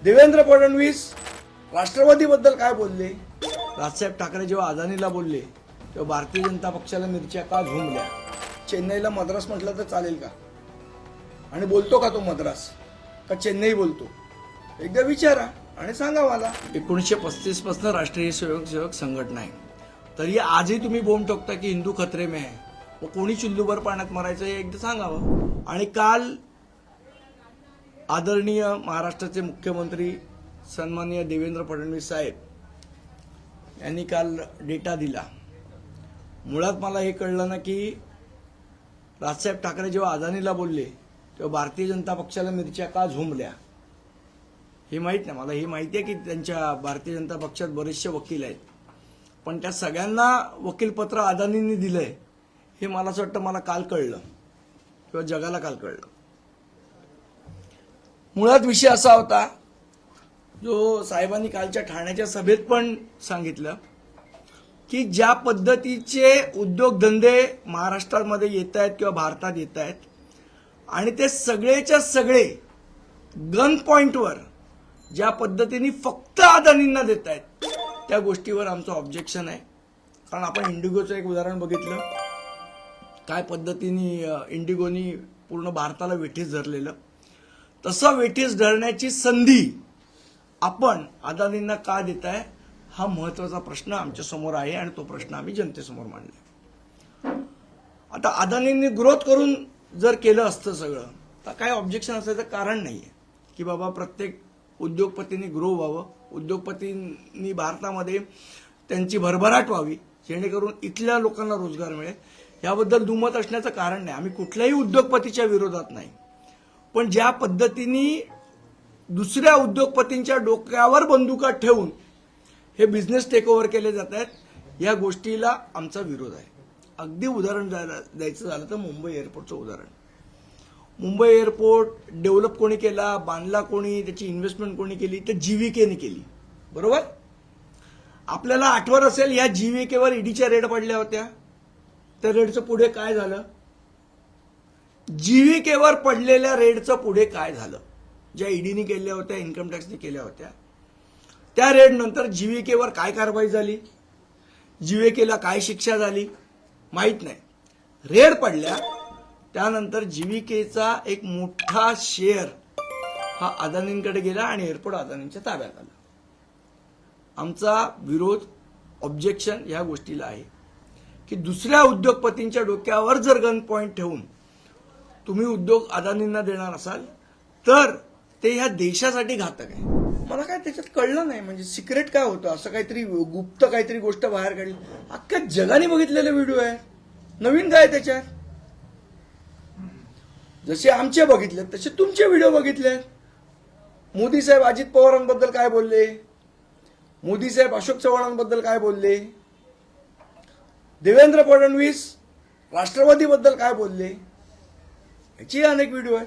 देवेंद्र फडणवीस राष्ट्रवादीबद्दल काय बोलले? राजसाहेब ठाकरे जेव्हा अदानीला बोलले तेव्हा भारतीय जनता पक्षाला मिरच्या का झोंबल्या? चेन्नईला मद्रास म्हटलं तर चालेल का? आणि बोलतो का तो मद्रास का चेन्नई बोलतो? एकदा विचारा आणि सांगा मला. 1935 पासून राष्ट्रीय स्वयंसेवक संघटना आहे, तरी आजही तुम्ही बोंब टोकता की हिंदू खतरे में आहे. मग कोणी चुल्लूभर पाण्यात मारायचं हे एकदा सांगावं. आणि काल आदरणीय महाराष्ट्राचे मुख्यमंत्री सन्माननीय देवेंद्र फडणवीस साहेब यांनी काल डेटा दिला. मुळात मला हे कळलं ना की राजसाहेब ठाकरे जेव्हा अदानीला बोलले तेव्हा भारतीय जनता पक्षाला मिरच्या का झोंबल्या हे माहीत नाही. मला हे माहिती आहे की त्यांच्या भारतीय जनता पक्षात बरेचसे वकील आहेत, पण त्या सगळ्यांना वकीलपत्र अदानींनी दिलंय हे मला असं वाटतं मला काल कळलं किंवा जगाला काल कळलं. मुळात विषय असा होता जो साहेबांनी कालच्या ठाण्याच्या सभेत पण सांगितलं की ज्या पद्धतीचे उद्योगधंदे महाराष्ट्रामध्ये येत आहेत किंवा भारतात येत आहेत आणि ते सगळेच्या सगळे गन पॉइंटवर ज्या पद्धतीने फक्त अदानींना देत आहेत त्या गोष्टीवर आमचं ऑब्जेक्शन आहे. कारण आपण इंडिगोचं एक उदाहरण बघितलं, काय पद्धतीने इंडिगोनी पूर्ण भारताला वेठीस धरलेलं, तसं वेठीस धरण्याची संधी आपण अदानींना का देत आहे हा महत्वाचा प्रश्न आमच्या समोर आहे आणि तो प्रश्न आम्ही जनतेसमोर मांडला. आता अदानींनी ग्रोथ करून जर केलं असतं सगळं तर काय ऑब्जेक्शन असायचं कारण नाहीये की बाबा प्रत्येक उद्योगपतींनी ग्रो व्हावं, उद्योगपतींनी भारतामध्ये त्यांची भरभराट व्हावी जेणेकरून इथल्या लोकांना रोजगार मिळेल. याबद्दल दुमत असण्याचं कारण नाही. आम्ही कुठल्याही उद्योगपतीच्या विरोधात नाही, पण ज्या पद्धतीने दुसऱ्या उद्योगपतींच्या डोक्यावर बंदुका ठेवून हे बिझनेस टेक ओव्हर केले जात आहेत या गोष्टीला आमचा विरोध आहे. अगदी उदाहरण द्यायचं झालं तर मुंबई एअरपोर्टचं उदाहरण. मुंबई एअरपोर्ट डेव्हलप कोणी केला, बांधला कोणी, त्याची इन्व्हेस्टमेंट कोणी केली, तर जीव्हीकेने केली, बरोबर. आपल्याला आठवत असेल या जीव्हीकेवर ईडीच्या रेड पडल्या होत्या. त्या रेडचं पुढे काय झालं? जीव्हीकेवर पडलेल्या रेडचं पुढे काय झालं? ज्या ईडीने केल्या होत्या, इन्कम टॅक्सने केल्या होत्या, त्या रेड नंतर जीव्हीकेवर काय कारवाई झाली, जीव्हीकेला काय शिक्षा झाली माहित नाही. रेड पडल्या त्यानंतर जीव्हीकेचा एक मोठा शेअर हा अदानींकडे गेला आणि एअरपोर्ट अदानींच्या ताब्यात आला. आमचा विरोध, ऑब्जेक्शन या गोष्टीला आहे की दुसऱ्या उद्योगपतींच्या डोक्यावर जर गन पॉइंट ठेवून तुम्ही उद्योग अदानींना देणार असाल तर ते ह्या देशासाठी घातक आहे. मला काय त्याच्यात कळलं नाही, म्हणजे सिक्रेट काय होतं, असं काहीतरी गुप्त काहीतरी गोष्ट बाहेर काढली. अख्ख्या जगाने बघितलेले व्हिडिओ आहे, नवीन काय त्याच्यात? जसे आमचे बघितले तसे तुमचे व्हिडिओ बघितले. मोदी साहेब अजित पवारांबद्दल काय बोलले, मोदी साहेब अशोक चव्हाणांबद्दल काय बोलले, देवेंद्र फडणवीस राष्ट्रवादीबद्दल काय बोलले, याची अनेक व्हिडिओ आहेत.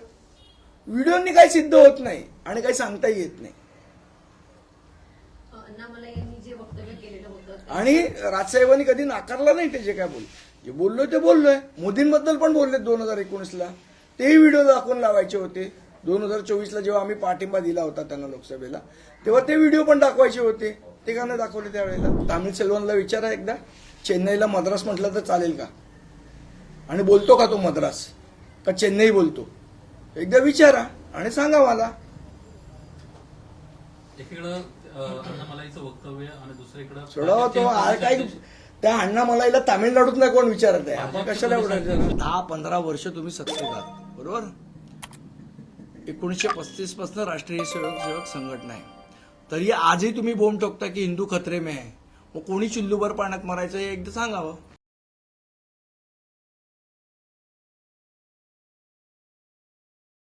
व्हिडिओनी काही सिद्ध होत नाही आणि काही सांगताही येत नाही. आणि राजसाहेबांनी कधी नाकारला नाही ते जे काय बोलले. जे बोललोय ते बोललोय. मोदींबद्दल पण बोलले 2019ला, तेही व्हिडिओ दाखवून लावायचे होते. 2024ला जेव्हा आम्ही पाठिंबा दिला होता त्यांना लोकसभेला तेव्हा ते व्हिडिओ पण दाखवायचे होते, ते का नाही दाखवले त्यावेळेला? तामिळ सेल्वनला विचारा एकदा, चेन्नईला मद्रास म्हटलं तर चालेल का? आणि बोलतो का तो मद्रास का चेन्नई बोलतो? एकदा विचारा आणि सांगा मला. एकीकडं अण्णामलाईचं वक्तव्य आणि दुसरीकडं सोडावा तो काही त्या अण्णामलाईला तामिळनाडूत नाही कोण विचारत आहे. आपण कशाला एवढं 10-15 वर्ष तुम्ही सत्तेत आहात, बरोबर. 1935 पासून राष्ट्रीय स्वयंसेवक संघटना आहे, तरी आजही तुम्ही बोंब टोकता की हिंदू खतरे में आहे. मग कोणी चुल्लूभर पाण्यात मारायचं हे एकदा सांगावं.